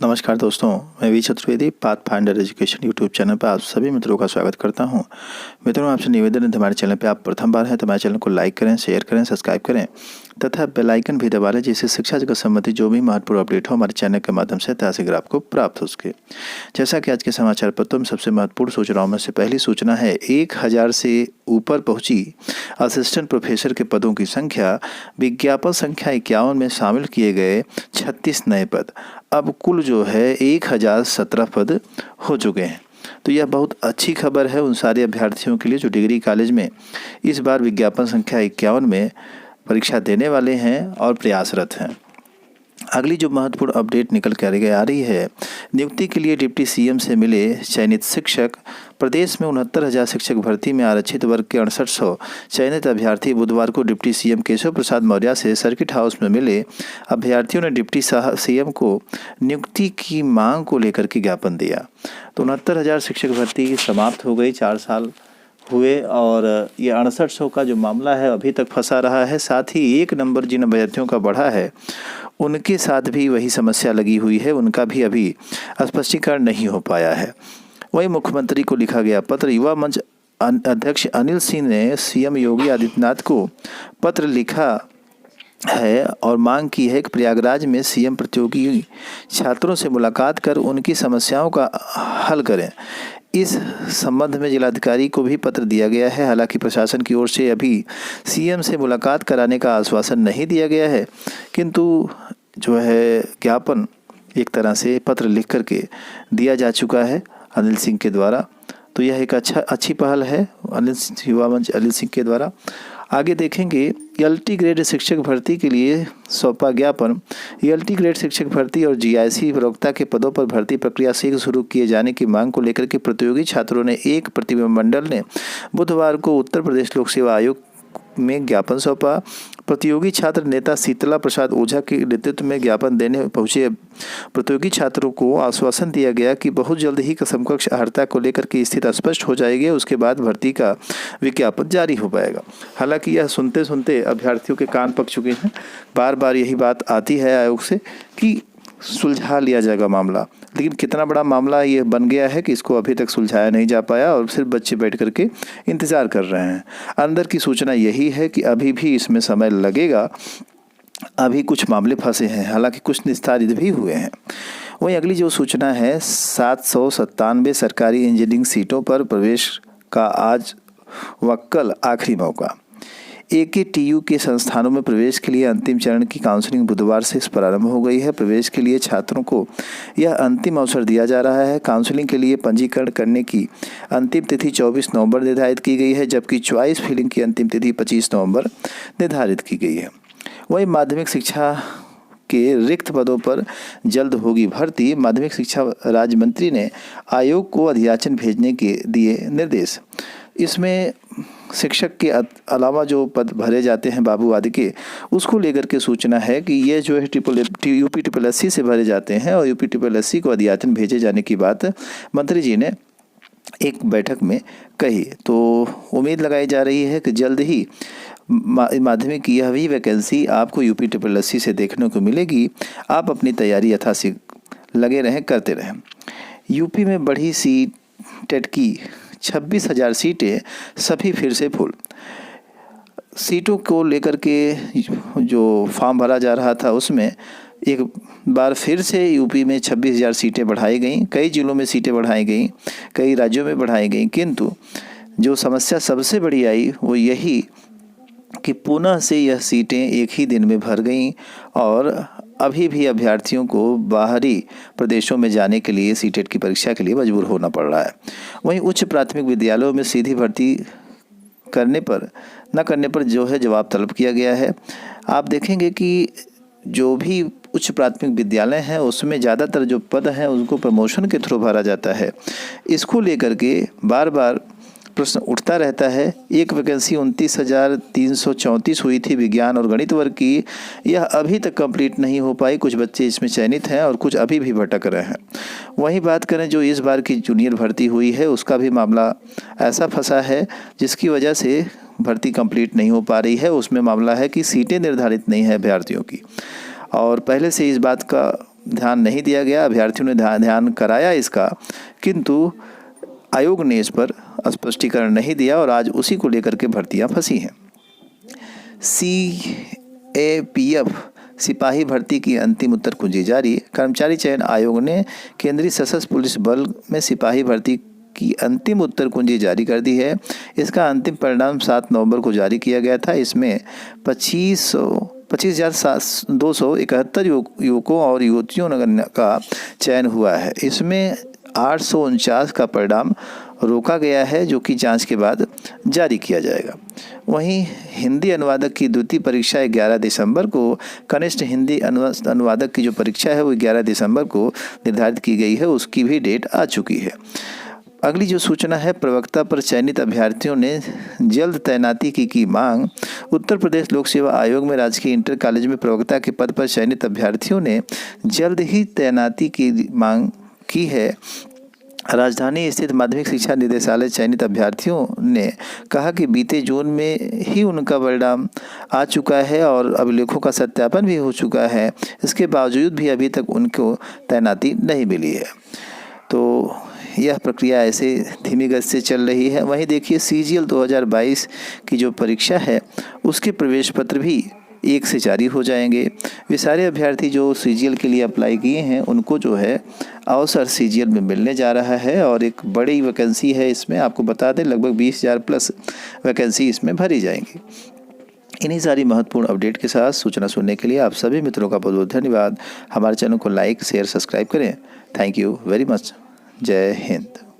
नमस्कार दोस्तों, मैं V Chaturvedi Pathfinder Education YouTube channel पर आप सभी मित्रों का स्वागत करता हूं। मित्रों, आपसे निवेदन है, हमारे चैनल पर आप प्रथम बार हैं तो हमारे चैनल को लाइक करें, शेयर करें, सब्सक्राइब करें तथा बेल आइकन भी दबा लें, जिससे शिक्षा जगत संबंधी जो भी महत्वपूर्ण अपडेट हो हमारे चैनल के माध्यम से तहसील आपको प्राप्त हो सके। जैसा कि आज के समाचार पत्रों में सबसे महत्वपूर्ण सूचनाओं में से पहली सूचना है, 1000 से ऊपर पहुंची असिस्टेंट प्रोफेसर के पदों की संख्या। विज्ञापन संख्या 51 में शामिल किए गए 36 नए पद। अब कुल जो है 1017 पद हो चुके हैं। तो यह बहुत अच्छी खबर है उन सारे अभ्यर्थियों के लिए जो डिग्री कॉलेज में इस बार विज्ञापन संख्या 51 में परीक्षा देने वाले हैं और प्रयासरत हैं। अगली जो महत्वपूर्ण अपडेट निकल कर आ रही है, नियुक्ति के लिए डिप्टी सीएम से मिले चयनित शिक्षक। प्रदेश में 69,000 शिक्षक भर्ती में आरक्षित वर्ग के 6800 चयनित अभ्यर्थी बुधवार को डिप्टी सीएम केशव प्रसाद मौर्य से सर्किट हाउस में मिले। अभ्यर्थियों ने डिप्टी सीएम को नियुक्ति की मांग को लेकर के ज्ञापन दिया। तो 69,000 शिक्षक भर्ती समाप्त हो गई, 4 साल हुए और ये 6800 का जो मामला है अभी तक फंसा रहा है। साथ ही 1 नंबर जिन अभ्यर्थियों का बढ़ा है उनके साथ भी वही समस्या लगी हुई है, उनका भी अभी स्पष्टीकरण नहीं हो पाया है। वहीं मुख्यमंत्री को लिखा गया पत्र। युवा मंच अध्यक्ष अनिल सिंह ने सीएम योगी आदित्यनाथ को पत्र लिखा है और मांग की है कि प्रयागराज में सीएम प्रतियोगी छात्रों से मुलाकात कर उनकी समस्याओं का हल करें। इस संबंध में जिलाधिकारी को भी पत्र दिया गया है। हालांकि प्रशासन की ओर से अभी सीएम से मुलाकात कराने का आश्वासन नहीं दिया गया है, किंतु जो है ज्ञापन एक तरह से पत्र लिख करके दिया जा चुका है अनिल सिंह के द्वारा। तो यह एक अच्छी पहल है युवा मंच अनिल सिंह के द्वारा। आगे देखेंगे, एलटी ग्रेड शिक्षक भर्ती के लिए सौंपा ज्ञापन। एलटी ग्रेड शिक्षक भर्ती और जीआईसी प्रवक्ता के पदों पर भर्ती प्रक्रिया शीघ्र शुरू किए जाने की मांग को लेकर के प्रतियोगी छात्रों ने एक प्रतिनिधिमंडल ने बुधवार को उत्तर प्रदेश लोक सेवा आयोग में ज्ञापन सौंपा। प्रतियोगी छात्र नेता शीतला प्रसाद ओझा के नेतृत्व में ज्ञापन देने पहुंचे प्रतियोगी छात्रों को आश्वासन दिया गया कि बहुत जल्द ही समकक्ष अर्हता को लेकर के स्थिति स्पष्ट हो जाएगी, उसके बाद भर्ती का विज्ञापन जारी हो पाएगा। हालांकि यह सुनते सुनते अभ्यर्थियों के कान पक चुके हैं। बार बार यही बात आती है आयोग से कि सुलझा लिया जाएगा मामला, लेकिन कितना बड़ा मामला ये बन गया है कि इसको अभी तक सुलझाया नहीं जा पाया और सिर्फ बच्चे बैठ करके इंतज़ार कर रहे हैं। अंदर की सूचना यही है कि अभी भी इसमें समय लगेगा, अभी कुछ मामले फंसे हैं, हालांकि कुछ निस्तारित भी हुए हैं। वहीं अगली जो सूचना है, 797 सरकारी इंजीनियरिंग सीटों पर प्रवेश का आज व कल आखिरी मौका। एकेटीयू के संस्थानों में प्रवेश के लिए अंतिम चरण की काउंसलिंग बुधवार से प्रारंभ हो गई है। प्रवेश के लिए छात्रों को यह अंतिम अवसर दिया जा रहा है। काउंसलिंग के लिए पंजीकरण करने की अंतिम तिथि 24 नवंबर निर्धारित की गई है, जबकि चॉइस फिलिंग की अंतिम तिथि 25 नवंबर निर्धारित की गई है। वहीं माध्यमिक शिक्षा के रिक्त पदों पर जल्द होगी भर्ती। माध्यमिक शिक्षा राज्य मंत्री ने आयोग को अधियाचन भेजने के दिए निर्देश। इसमें शिक्षक के अलावा जो पद भरे जाते हैं बाबूवादी के, उसको लेकर के सूचना है कि ये जो है यूपी SSC से भरे जाते हैं और यूपी SSC को अधियाचन भेजे जाने की बात मंत्री जी ने एक बैठक में कही। तो उम्मीद लगाई जा रही है कि जल्द ही माध्यमिक की यह भी वैकेंसी आपको यूपी SSC से देखने को मिलेगी। आप अपनी तैयारी यथाशीघ्र लगे रहें, करते रहें। यूपी में बढ़ी टेट की 26,000 सीटें सभी फिर से फुल। सीटों को लेकर के जो फॉर्म भरा जा रहा था उसमें एक बार फिर से यूपी में 26,000 सीटें बढ़ाई गईं। कई जिलों में सीटें बढ़ाई गईं, कई राज्यों में बढ़ाई गईं, किंतु जो समस्या सबसे बड़ी आई वो यही कि पुनः से यह सीटें एक ही दिन में भर गईं और अभी भी अभ्यर्थियों को बाहरी प्रदेशों में जाने के लिए सीटेट की परीक्षा के लिए मजबूर होना पड़ रहा है। वहीं उच्च प्राथमिक विद्यालयों में सीधी भर्ती करने पर न करने पर जो है जवाब तलब किया गया है। आप देखेंगे कि जो भी उच्च प्राथमिक विद्यालय हैं उसमें ज़्यादातर जो पद हैं उनको प्रमोशन के थ्रू भरा जाता है। इसको लेकर के बार बार प्रश्न उठता रहता है। एक वैकेंसी 29,334 हुई थी विज्ञान और गणित वर्ग की, यह अभी तक कंप्लीट नहीं हो पाई। कुछ बच्चे इसमें चयनित हैं और कुछ अभी भी भटक रहे हैं। वहीं बात करें जो इस बार की जूनियर भर्ती हुई है, उसका भी मामला ऐसा फंसा है जिसकी वजह से भर्ती कंप्लीट नहीं हो पा रही है। उसमें मामला है कि सीटें निर्धारित नहीं है अभ्यर्थियों की, और पहले से इस बात का ध्यान नहीं दिया गया, अभ्यर्थियों ने ध्यान कराया इसका, किंतु आयोग ने इस पर स्पष्टीकरण नहीं दिया और आज उसी को लेकर के भर्तियां फंसी हैं। CAPF सिपाही भर्ती की अंतिम उत्तर कुंजी जारी। कर्मचारी चयन आयोग ने केंद्रीय सशस्त्र पुलिस बल में सिपाही भर्ती की अंतिम उत्तर कुंजी जारी कर दी है। इसका अंतिम परिणाम 7 नवंबर को जारी किया गया था। इसमें 25,271 युवकों और युवतियों का चयन हुआ है। इसमें 849 का परिणाम रोका गया है, जो कि जांच के बाद जारी किया जाएगा। वहीं हिंदी अनुवादक की द्वितीय परीक्षा 11 दिसंबर को, कनिष्ठ हिंदी अनुवादक की जो परीक्षा है वो 11 दिसंबर को निर्धारित की गई है, उसकी भी डेट आ चुकी है। अगली जो सूचना है, प्रवक्ता पर चयनित अभ्यर्थियों ने जल्द तैनाती की मांग। उत्तर प्रदेश लोक सेवा आयोग में राजकीय इंटर कॉलेज में प्रवक्ता के पद पर चयनित अभ्यर्थियों ने जल्द ही तैनाती की मांग की है। राजधानी स्थित माध्यमिक शिक्षा निदेशालय चयनित अभ्यर्थियों ने कहा कि बीते जून में ही उनका परिणाम आ चुका है और अभिलेखों का सत्यापन भी हो चुका है। इसके बावजूद भी अभी तक उनको तैनाती नहीं मिली है। तो यह प्रक्रिया ऐसे धीमी गति से चल रही है। वहीं देखिए, CGL 2022 की जो परीक्षा है उसके प्रवेश पत्र भी 1 से जारी हो जाएंगे। वे सारे अभ्यर्थी जो CGL के लिए अप्लाई किए हैं उनको जो है अवसर CGL में मिलने जा रहा है और एक बड़ी वैकेंसी है इसमें। आपको बता दें, लगभग 20,000 प्लस वैकेंसी इसमें भरी जाएंगी। इन्हीं सारी महत्वपूर्ण अपडेट के साथ सूचना सुनने के लिए आप सभी मित्रों का बहुत बहुत धन्यवाद। हमारे चैनल को लाइक, शेयर, सब्सक्राइब करें। Thank you very much. जय हिंद।